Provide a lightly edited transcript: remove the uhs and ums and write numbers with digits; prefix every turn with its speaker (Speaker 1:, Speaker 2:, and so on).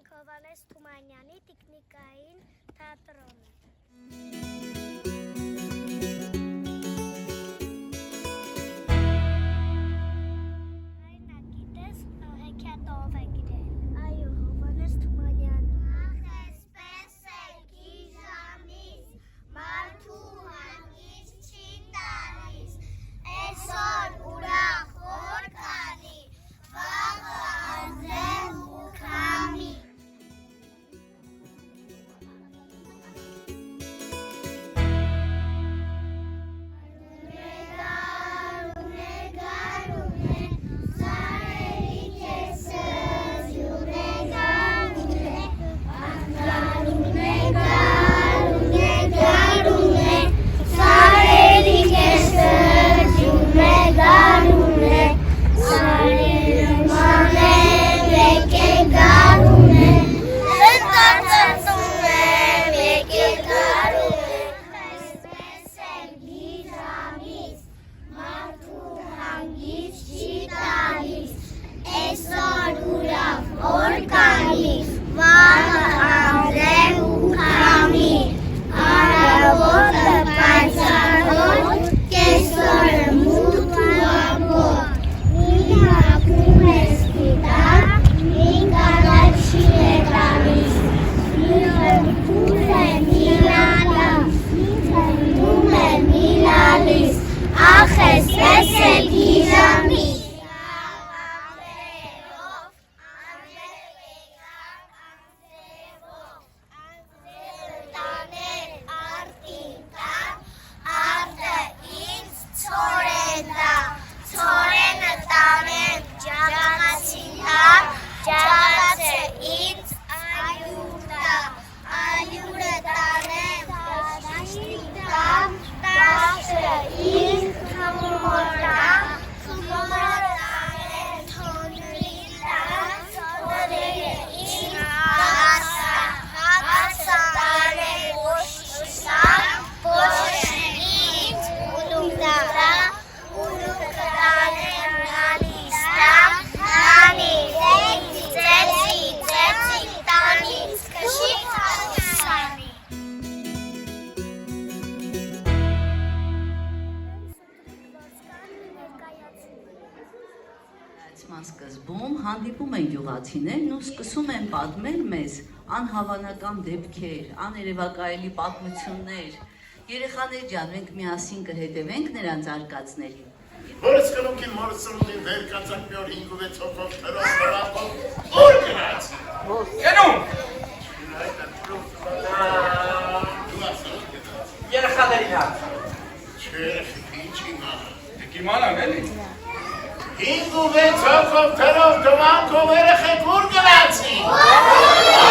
Speaker 1: ենք Հովհաննես Թումանյանի տիկնիկային թատրոնը։ Այնա գիտես հեքիաթով է գրել։ Այո, Հովհաննես Թումանյանը։ Ախ, այսպես է գիժամիս, մարդու հանգիստ չի տալիս, այսօր ուրախ որ կանի, վաղը անձև ու քամի։
Speaker 2: Սկզբում հանդիպում են գյուղացիներն ու սկսում են պատմել մեզ անհավանական դեպքեր, աներևակայելի պատմություններ։ Երեխաներ ջան, մենք միասին կհետևենք նրանց արկածներին։
Speaker 3: Որս կնոքին մորսումին վեր կացակ մի օր 5-6 հոգով թրով որ գնաց։
Speaker 4: Գնում։ Երեխաներին հատ։
Speaker 3: Չէ, ինչի ման։
Speaker 4: Դեք իմանան էլի։
Speaker 3: 5-6 հոգով թրով դմանքով երեխեք որ գնացին։